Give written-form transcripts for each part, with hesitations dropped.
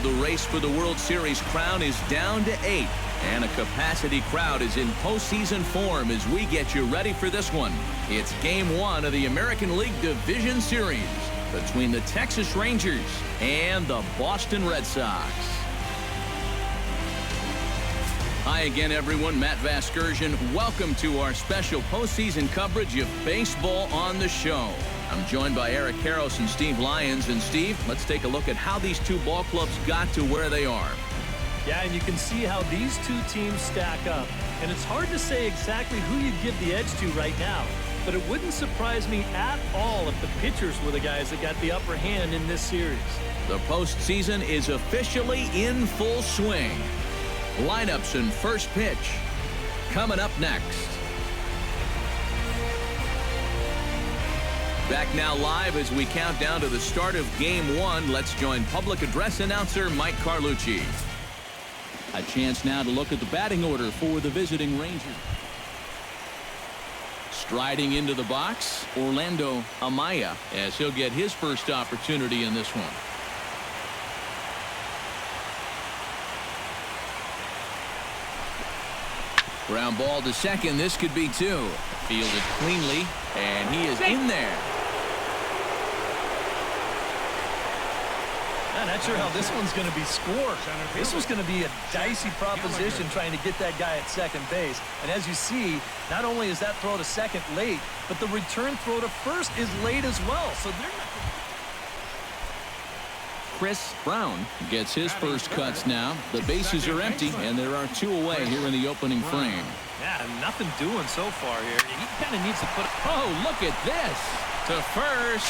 the race for the World Series crown is down to 8. And a capacity crowd is in postseason form as we get you ready for this one. It's Game 1 of the American League Division Series between the Texas Rangers and the Boston Red Sox. Hi again, everyone. Matt Vasgersian. Welcome to our special postseason coverage of baseball on the show. I'm joined by Eric Karros and Steve Lyons. And Steve, let's take a look at how these two ball clubs got to where they are. Yeah, and you can see how these two teams stack up. And it's hard to say exactly who you'd give the edge to right now. But it wouldn't surprise me at all if the pitchers were the guys that got the upper hand in this series. The postseason is officially in full swing. Lineups and first pitch coming up next. Back now live as we count down to the start of Game 1. Let's join public address announcer Mike Carlucci. A chance now to look at the batting order for the visiting Rangers. Striding into the box, Orlando Amaya, as he'll get his first opportunity in this one. Ground ball to second. This could be 2. Fielded cleanly, and he is in there. I'm not sure how this one's going to be scored. This was going to be a dicey proposition trying to get that guy at second base. And as you see, not only is that throw to second late, but the return throw to first is late as well. So they're not. Chris Brown gets his first cuts now. The bases are empty, and there are 2 away here in the opening frame. Yeah, nothing doing so far here. He kind of needs to put. Oh, look at this. To first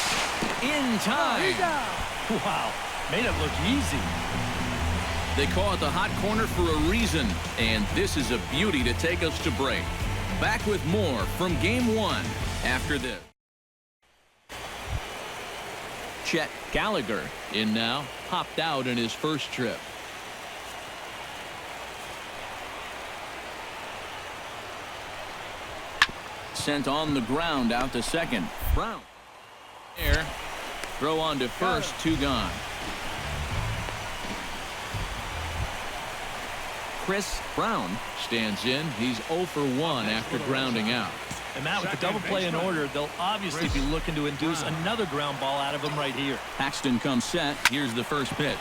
in time. Wow. Made it look easy. They call it the hot corner for a reason, and this is a beauty to take us to break. Back with more from Game 1 after this. Chet Gallagher in now, popped out in his first trip. Sent on the ground out to second. Brown. There. Throw on to first, 2 gone. Chris Brown stands in. He's 0 for 1 after grounding out. And Matt, with the double play in order, they'll obviously be looking to induce another ground ball out of him right here. Paxton comes set. Here's the first pitch.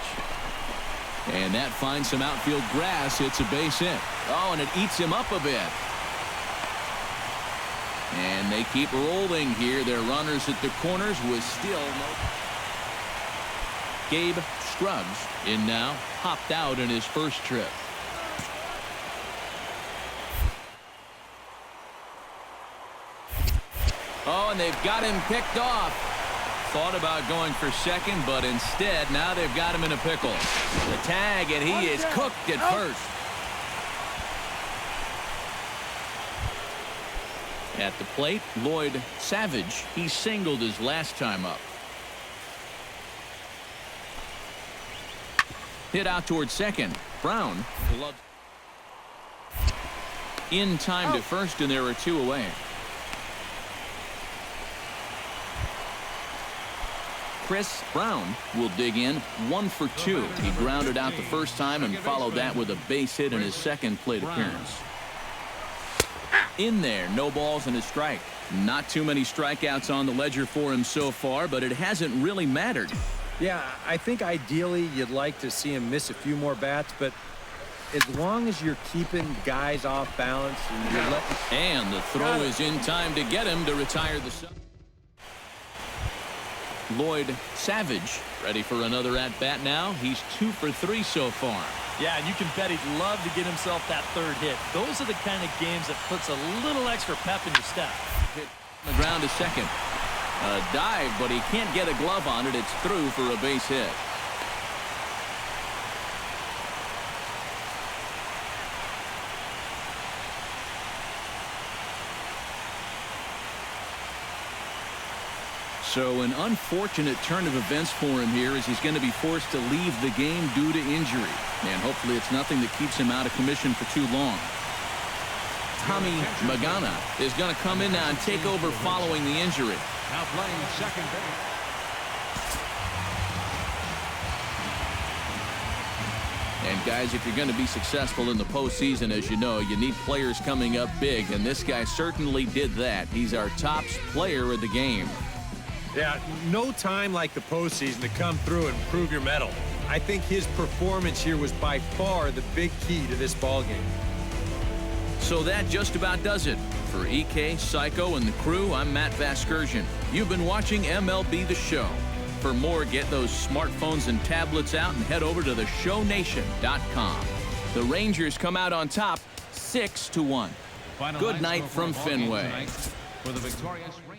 And that finds some outfield grass. It's a base hit. Oh, and it eats him up a bit. And they keep rolling here. Their runners at the corners with still no. Gabe Scruggs in now, popped out in his first trip. Oh, and they've got him picked off. Thought about going for second, but instead now they've got him in a pickle. The tag, and he is cooked at first. At the plate, Lloyd Savage. He singled his last time up. Hit out towards second. Brown gloves in time to first, and there are 2 away. Chris Brown will dig in, 1 for 2. He grounded out the first time and followed that with a base hit in his second plate appearance. In there, no balls and a strike. Not too many strikeouts on the ledger for him so far, but it hasn't really mattered. Yeah, I think ideally you'd like to see him miss a few more bats, but as long as you're keeping guys off balance and you're letting... And the throw is in time to get him to retire the sub. Lloyd Savage ready for another at-bat now. He's 2 for 3 so far. Yeah, and you can bet he'd love to get himself that third hit. Those are the kind of games that puts a little extra pep in your step. Hit on the ground to second. A dive, but he can't get a glove on it. It's through for a base hit. So an unfortunate turn of events for him here as he's going to be forced to leave the game due to injury. And hopefully it's nothing that keeps him out of commission for too long. Tommy Magana is going to come in now and take over following the injury. Now playing second base. And guys, if you're going to be successful in the postseason, as you know, you need players coming up big, and this guy certainly did that. He's our top player of the game. Yeah, no time like the postseason to come through and prove your mettle. I think his performance here was by far the big key to this ballgame. So that just about does it. For EK, Psycho, and the crew, I'm Matt Vasgersian. You've been watching MLB The Show. For more, get those smartphones and tablets out and head over to theshownation.com. The Rangers come out on top 6-1. Good night from Fenway. For the victorious Rangers.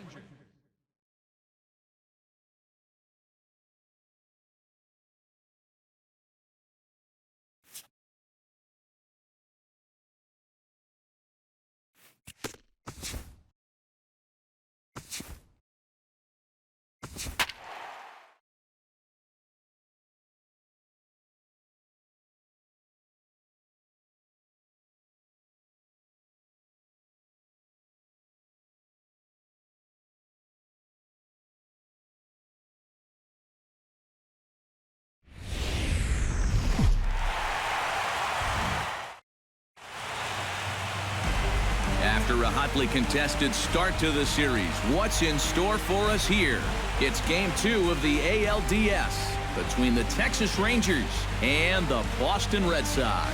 After a hotly contested start to the series, what's in store for us here? It's Game 2 of the ALDS between the Texas Rangers and the Boston Red Sox.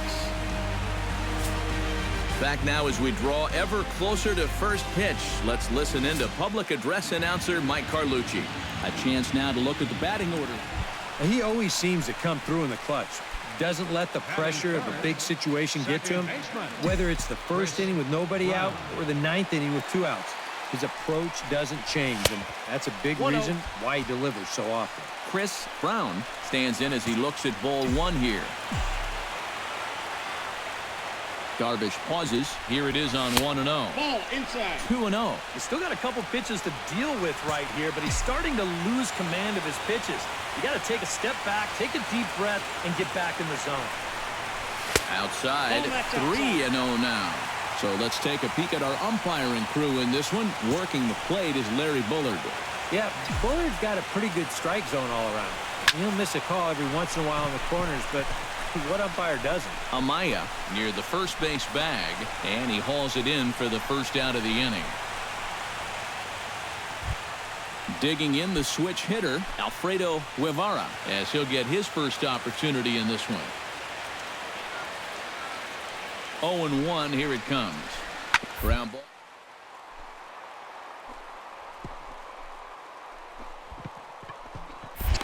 Back now as we draw ever closer to first pitch, let's listen in to public address announcer Mike Carlucci. A chance now to look at the batting order. He always seems to come through in the clutch. Doesn't let the pressure of a big situation get to him, whether it's the first inning with nobody out or the ninth inning with 2 outs. His approach doesn't change, and that's a big reason why he delivers so often. Chris Brown stands in as he looks at ball 1 here. Darvish pauses. Here it is on 1-0. Ball inside. 2-0. He's still got a couple pitches to deal with right here, but he's starting to lose command of his pitches. You got to take a step back, take a deep breath, and get back in the zone. Outside, 3-0 now. So let's take a peek at our umpiring crew in this one. Working the plate is Larry Bullard. Yeah, Bullard's got a pretty good strike zone all around. He'll miss a call every once in a while in the corners, but what umpire doesn't? Amaya near the first base bag, and he hauls it in for the first out of the inning. Digging in the switch hitter, Alfredo Guevara, as he'll get his first opportunity in this one. 0-1, here it comes. Ground ball.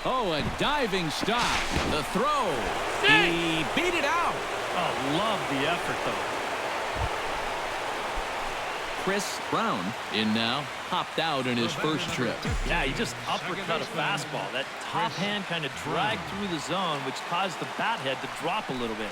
Oh, a diving stop. The throw. He beat it out. Oh, love the effort, though. Chris Brown in now, hopped out in his first trip. Yeah, he just uppercut a fastball. That top hand kind of dragged through the zone, which caused the bat head to drop a little bit.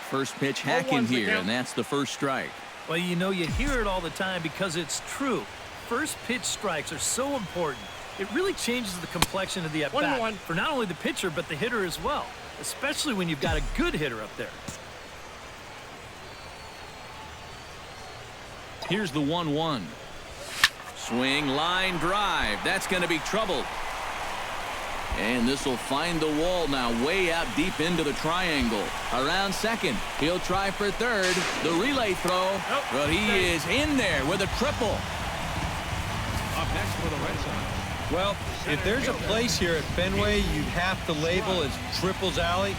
First pitch hacking here, and that's the first strike. Well, you know, you hear it all the time because it's true. First pitch strikes are so important. It really changes the complexion of the at-bat for not only the pitcher, but the hitter as well, especially when you've got a good hitter up there. Here's the 1-1. Swing, line, drive. That's going to be trouble. And this will find the wall now, way out deep into the triangle. Around second. He'll try for third. The relay throw. But he is in there with a triple. Up next for the Red Sox. Well, if there's a place here at Fenway you'd have to label as Triples Alley,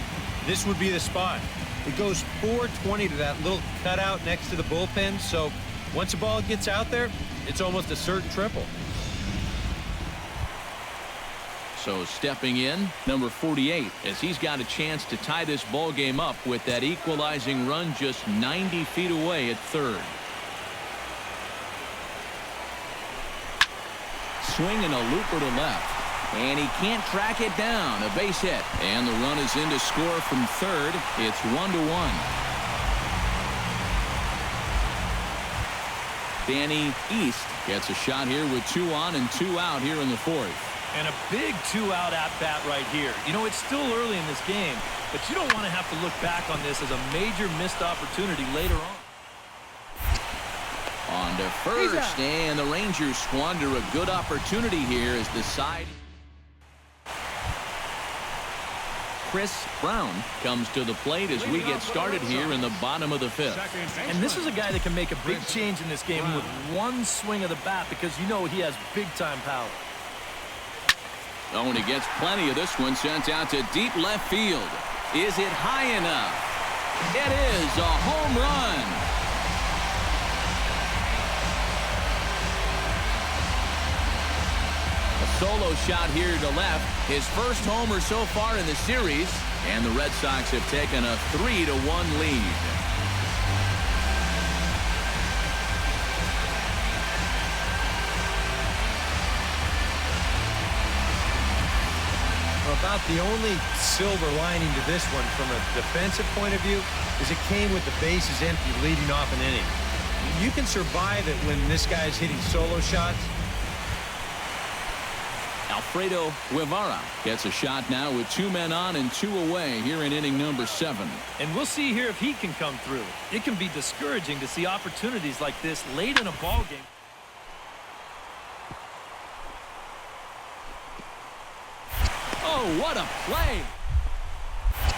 this would be the spot. It goes 420 to that little cutout next to the bullpen, so once the ball gets out there, it's almost a certain triple. So stepping in, number 48, as he's got a chance to tie this ball game up with that equalizing run just 90 feet away at third. Swinging a looper to left, and he can't track it down. A base hit, and the run is in to score from third. It's 1-1. Danny East gets a shot here with 2 on and 2 out here in the fourth. And a big 2-out at-bat right here. You know, it's still early in this game, but you don't want to have to look back on this as a major missed opportunity later on. On to first, and the Rangers squander a good opportunity here as the side. Chris Brown comes to the plate as we get started here in the bottom of the fifth. And this is a guy that can make a big change in this game with one swing of the bat because you know he has big-time power. Oh, and he gets plenty of this one sent out to deep left field. Is it high enough? It is a home run. Solo shot here to left. His first homer so far in the series. And the Red Sox have taken a 3-1 lead. About the only silver lining to this one from a defensive point of view is it came with the bases empty leading off an inning. You can survive it when this guy's hitting solo shots. Alfredo Guevara gets a shot now with 2 men on and 2 away here in inning number 7. And we'll see here if he can come through. It can be discouraging to see opportunities like this late in a ball game. Oh, what a play!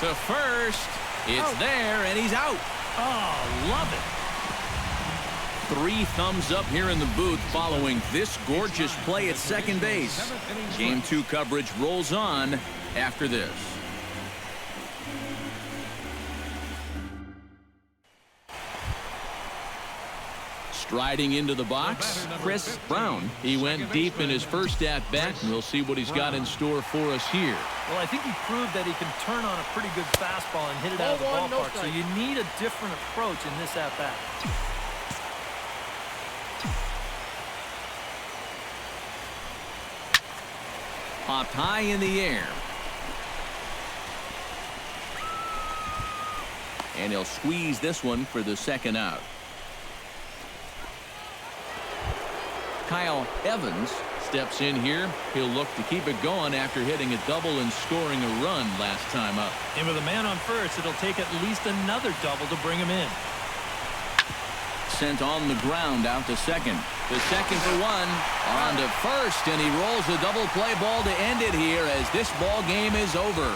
To first. It's there, and he's out. Oh, love it. 3 thumbs up here in the booth following this gorgeous play at second base. Game 2 coverage rolls on after this. Striding into the box, Chris Brown. He went deep in his first at-bat, and we'll see what he's got in store for us here. Well, I think he proved that he can turn on a pretty good fastball and hit it out of the ballpark, so you need a different approach in this at-bat. Popped high in the air. And he'll squeeze this one for the second out. Kyle Evans steps in here. He'll look to keep it going after hitting a double and scoring a run last time up. And with a man on first, it'll take at least another double to bring him in. Sent on the ground out to second. The second for 1. On to first, and he rolls a double play ball to end it here as this ball game is over.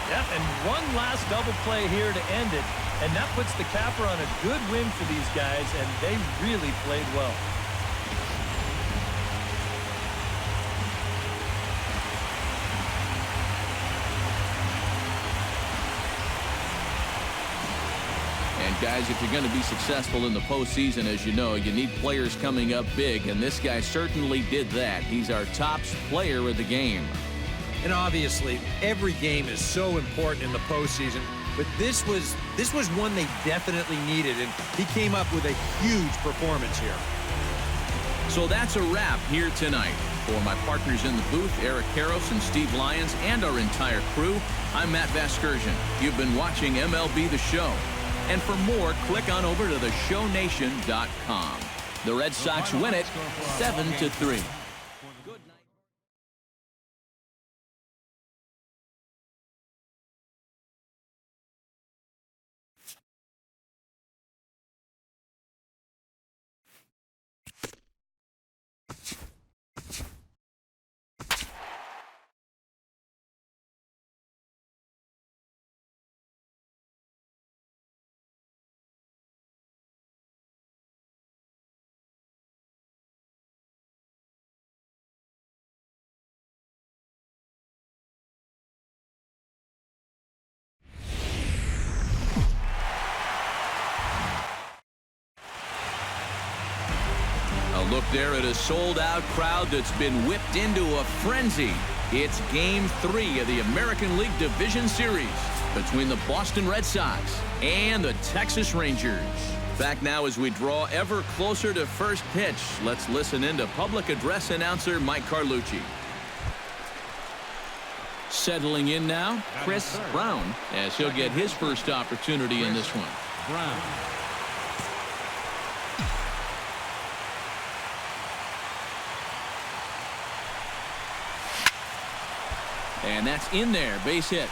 Yep, and one last double play here to end it. And that puts the capper on a good win for these guys, and they really played well. Guys, if you're going to be successful in the postseason, as you know, you need players coming up big, and this guy certainly did that. He's our top player of the game. And obviously, every game is so important in the postseason, but this was one they definitely needed, and he came up with a huge performance here. So that's a wrap here tonight. For my partners in the booth, Eric Karros and Steve Lyons, and our entire crew, I'm Matt Vasgersian. You've been watching MLB The Show. And for more, click on over to theshownation.com. The Red Sox win it 7-3. Look there at a sold-out crowd that's been whipped into a frenzy. It's Game 3 of the American League Division Series between the Boston Red Sox and the Texas Rangers. Back now as we draw ever closer to first pitch, let's listen in to public address announcer Mike Carlucci. Settling in now, Chris Brown, as he'll get his first opportunity in this one. Brown. And that's in there, base hit.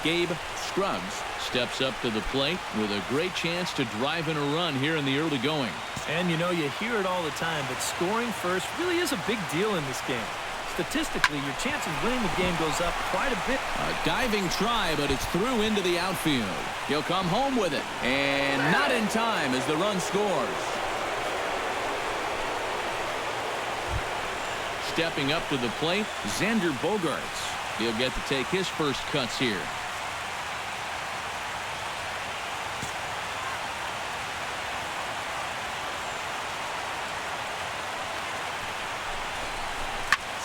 Gabe Scruggs steps up to the plate with a great chance to drive in a run here in the early going. And, you know, you hear it all the time, but scoring first really is a big deal in this game. Statistically, your chance of winning the game goes up quite a bit. A diving try, but it's through into the outfield. He'll come home with it. And not in time as the run scores. Stepping up to the plate, Xander Bogaerts. He'll get to take his first cuts here.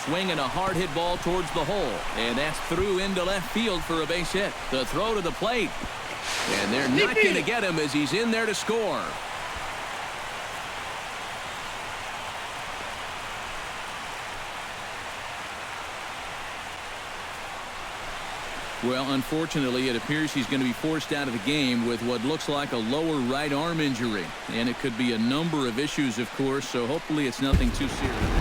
Swinging a hard hit ball towards the hole, and that's through into left field for a base hit. The throw to the plate, and they're not going to get him as he's in there to score. Well, unfortunately, it appears he's going to be forced out of the game with what looks like a lower right arm injury, and it could be a number of issues, of course, so hopefully it's nothing too serious.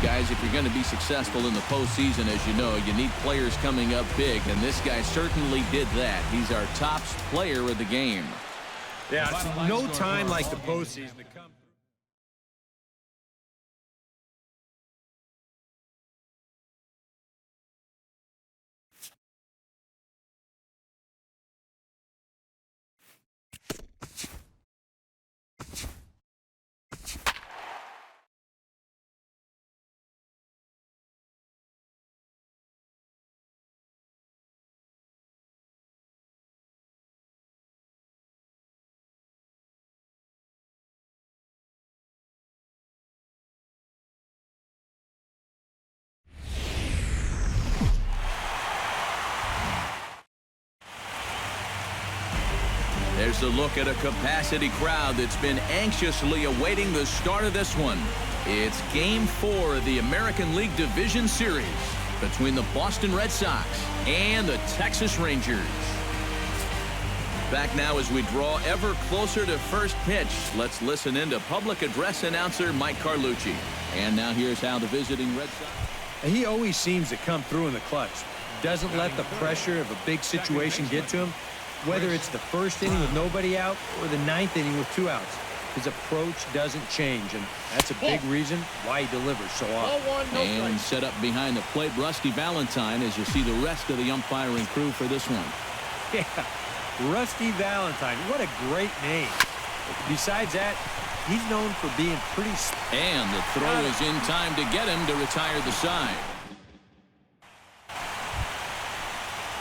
Guys, if you're going to be successful in the postseason, as you know, you need players coming up big, and this guy certainly did that. He's our top player of the game. Yeah, it's no time like the postseason to come. There's a look at a capacity crowd that's been anxiously awaiting the start of this one. It's Game 4 of the American League Division Series between the Boston Red Sox and the Texas Rangers. Back now as we draw ever closer to first pitch. Let's listen in to public address announcer Mike Carlucci. And now here's how the visiting Red Sox. He always seems to come through in the clutch. Doesn't let the pressure of a big situation get to him. Whether it's the first inning with nobody out or the ninth inning with 2 outs, his approach doesn't change, and that's a big reason why he delivers so often. And set up behind the plate, Rusty Valentine, as you see the rest of the umpiring crew for this one. Yeah, Rusty Valentine, what a great name. Besides that, he's known for being pretty... And the throw is in time to get him to retire the side.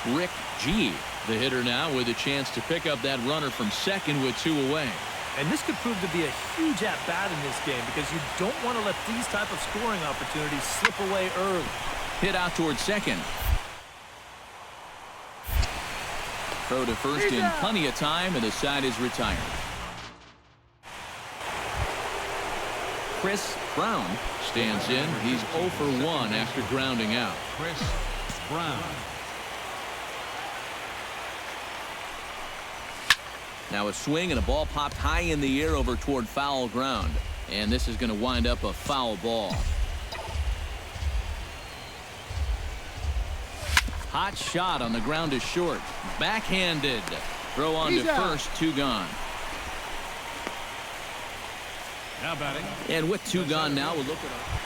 Rick G., the hitter now, with a chance to pick up that runner from second with 2 away. And this could prove to be a huge at-bat in this game because you don't want to let these type of scoring opportunities slip away early. Hit out towards second. Throw to first in plenty of time, and the side is retired. Chris Brown stands in. He's 0 for 1 after grounding out. Chris Brown. Now a swing and a ball popped high in the air over toward foul ground. And this is going to wind up a foul ball. Hot shot on the ground is short. Backhanded. Throw on to first, 2 gone. Now batting. And with 2 gone now, we'll look at our...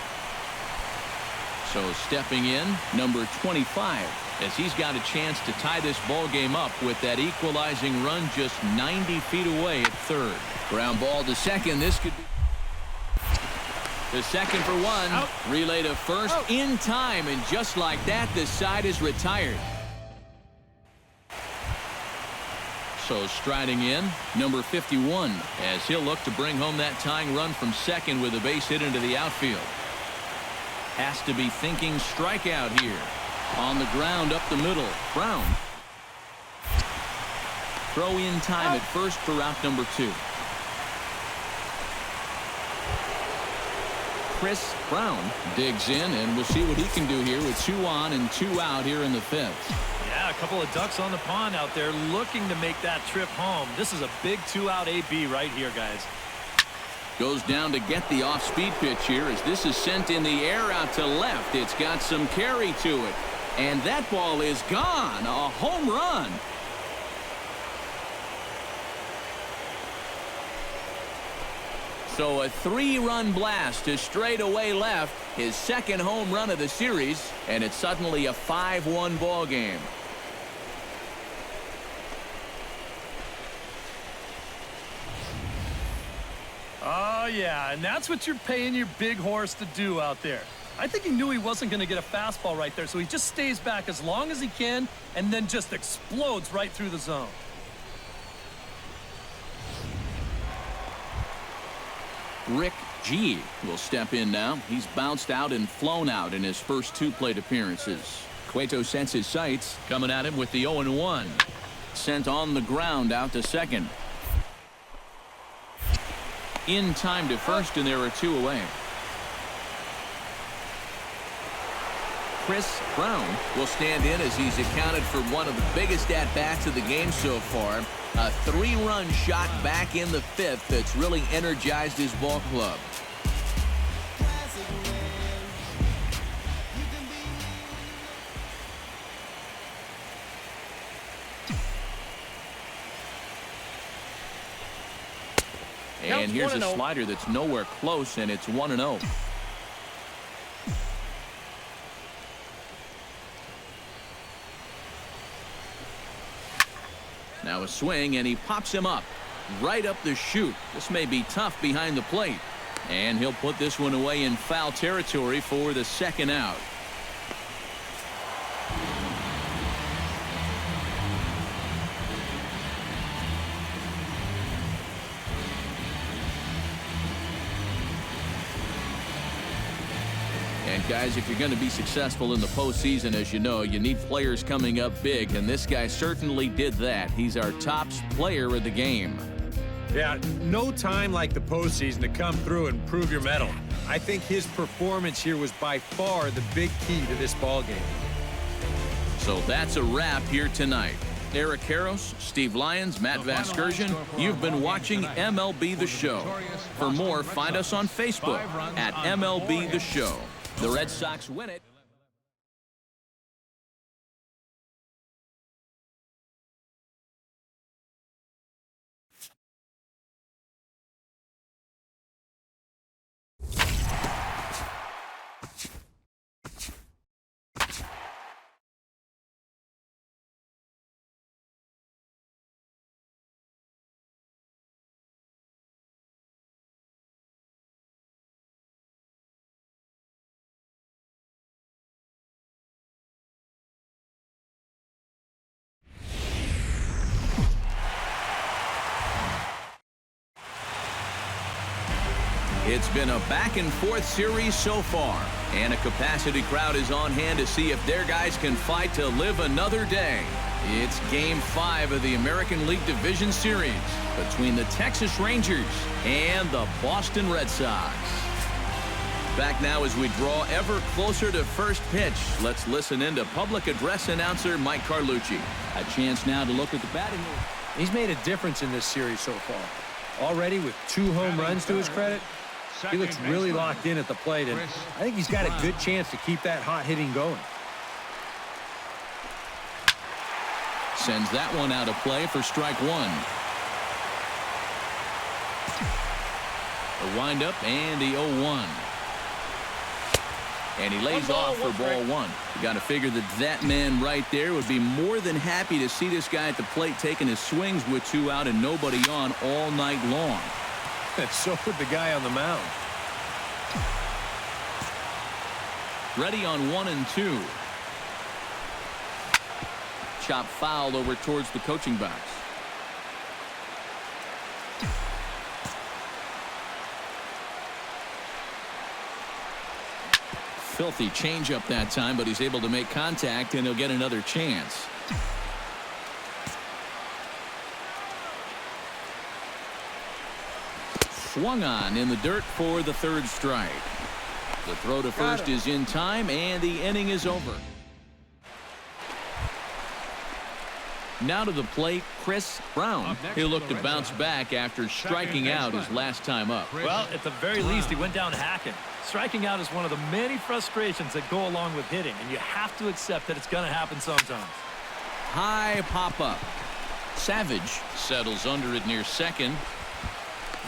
So stepping in, number 25. As he's got a chance to tie this ball game up with that equalizing run just 90 feet away at third. Ground ball to second. This could be the second for 1. Out. Relay to first in time, and just like that, the side is retired. So striding in, number 51, as he'll look to bring home that tying run from second with a base hit into the outfield. Has to be thinking strikeout here. On the ground up the middle. Brown. Throw in time at first for out number 2. Chris Brown digs in, and we'll see what he can do here with 2 on and 2 out here in the 5th. Yeah, a couple of ducks on the pond out there looking to make that trip home. This is a big 2-out AB right here, guys. Goes down to get the off-speed pitch here as this is sent in the air out to left. It's got some carry to it. And that ball is gone. A home run. So a 3-run blast to straightaway left. His second home run of the series. And it's suddenly a 5-1 ball game. Oh, yeah, and that's what you're paying your big horse to do out there. I think he knew he wasn't going to get a fastball right there, so he just stays back as long as he can and then just explodes right through the zone. Rick G will step in now. He's bounced out and flown out in his first 2 plate appearances. Cueto sets his sights, coming at him with the 0-1. Sent on the ground out to second. In time to first, and there are 2 away. Chris Brown will stand in as he's accounted for one of the biggest at-bats of the game so far. A 3-run shot back in the 5th that's really energized his ball club. And here's a slider that's nowhere close, and it's 1-0. Now a swing, and he pops him up right up the chute. This may be tough behind the plate. And he'll put this one away in foul territory for the second out. And guys, if you're going to be successful in the postseason, as you know, you need players coming up big, and this guy certainly did that. He's our top player of the game. Yeah, no time like the postseason to come through and prove your mettle. I think his performance here was by far the big key to this ball game. So that's a wrap here tonight. Eric Karros, Steve Lyons, Matt Vasgersian, you've been watching MLB The Show. For more, find us on Facebook at MLB The Show. The Red Sox win it. It's been a back-and-forth series so far, and a capacity crowd is on hand to see if their guys can fight to live another day. It's Game 5 of the American League Division Series between the Texas Rangers and the Boston Red Sox. Back now as we draw ever closer to first pitch. Let's listen in to public address announcer Mike Carlucci. A chance now to look at the batting order. He's made a difference in this series so far. Already with 2 home runs to his credit, he looks really locked in at the plate, and I think he's got a good chance to keep that hot hitting going. Sends that one out of play for strike 1. The windup and the 0-1. And he lays off for ball 1. You got to figure that man right there would be more than happy to see this guy at the plate taking his swings with 2 out and nobody on all night long. And so would the guy on the mound. Ready on 1 and 2. Chop foul over towards the coaching box. Filthy changeup that time, but he's able to make contact, and he'll get another chance. Swung on in the dirt for the 3rd strike. The throw to first is in time, and the inning is over. Now to the plate, Chris Brown. He'll look to bounce back after striking out his last time up. Well, at the very least, he went down hacking. Striking out is one of the many frustrations that go along with hitting, and you have to accept that it's going to happen sometimes. High pop-up. Savage settles under it near second.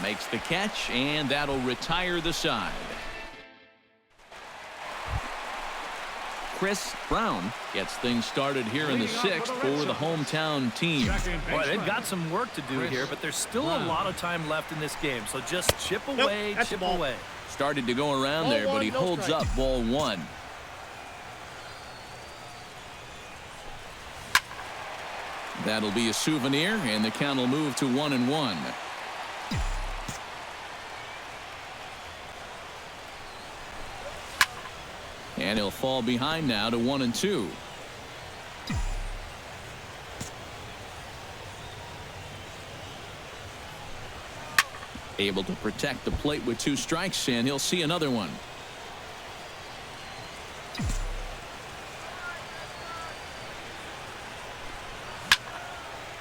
Makes the catch, and that'll retire the side. Chris Brown gets things started here in the sixth for the hometown team. Boy, they've got some work to do here, but there's still a lot of time left in this game, so just chip away, chip away. Started to go around there, but he holds up ball one. That'll be a souvenir, and the count will move to 1-1. And he'll fall behind now to 1-2. Able to protect the plate with 2 strikes, and he'll see another one.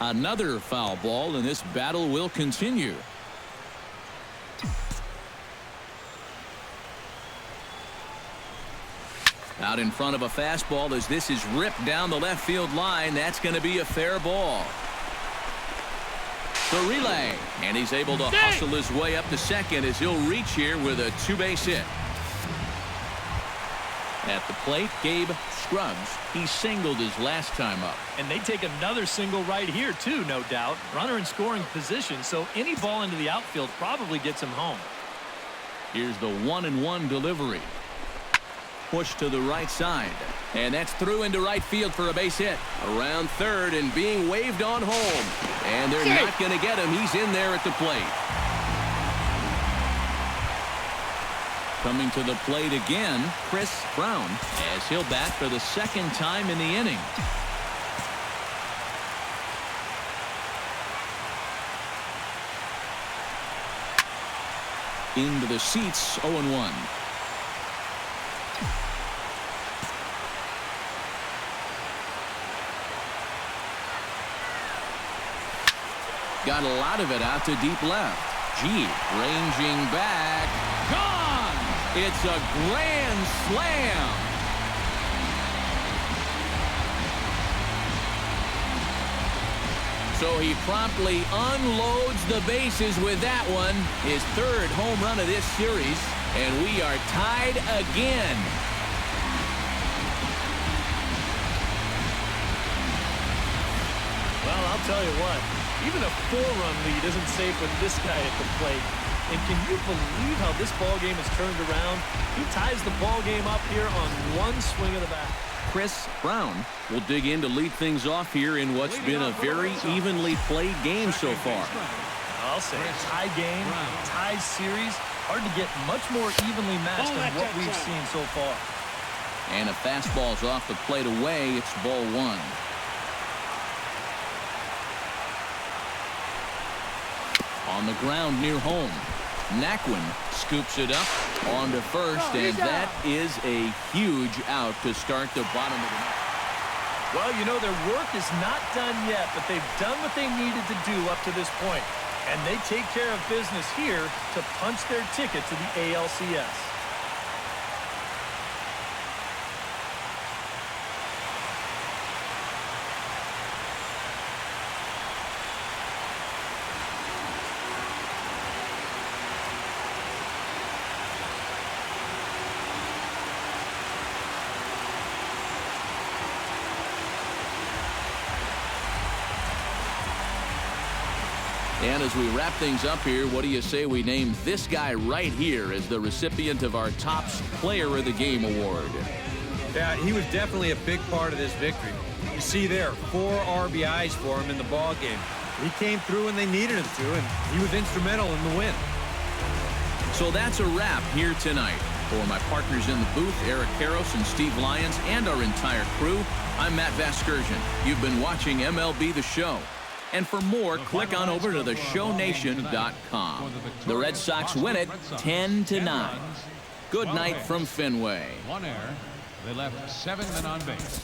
Another foul ball, and this battle will continue. Out in front of a fastball as this is ripped down the left field line. That's going to be a fair ball. The relay, and he's able to hustle his way up to second as he'll reach here with a 2-base hit. At the plate, Gabe Scruggs. He singled his last time up. And they take another single right here, too, no doubt. Runner in scoring position, so any ball into the outfield probably gets him home. Here's the 1-1 delivery. Push to the right side, and that's through into right field for a base hit. Around third and being waved on home, and they're not going to get him. He's in there at the plate. Coming to the plate again, Chris Brown, as he'll bat for the second time in the inning. Into the seats, 0-1. Got a lot of it out to deep left. G ranging back. Gone! It's a grand slam. So he promptly unloads the bases with that one. His 3rd home run of this series. And we are tied again. Well, I'll tell you what. Even a 4-run lead isn't safe with this guy at the plate. And can you believe how this ball game has turned around? He ties the ball game up here on one swing of the bat. Chris Brown will dig in to lead things off here in what's been a very evenly played game so far. I'll say tie game, tie series. Hard to get much more evenly matched than what we've seen so far. And if fastball's off the plate away, it's ball one. On the ground near home. Naquin scoops it up onto first, and that is a huge out to start the bottom of the ninth. Well, you know, their work is not done yet, but they've done what they needed to do up to this point. And they take care of business here to punch their ticket to the ALCS. And as we wrap things up here, what do you say we name this guy right here as the recipient of our Topps Player of the Game award? Yeah, he was definitely a big part of this victory. You see there, 4 RBIs for him in the ball game. He came through when they needed him to, and he was instrumental in the win. So that's a wrap here tonight. For my partners in the booth, Eric Karros and Steve Lyons, and our entire crew, I'm Matt Vasgersian. You've been watching MLB The Show. And for more, click on over to theshownation.com. The Red Sox win it 10-9. Good night from Fenway. 1 error. They left 7 men on base.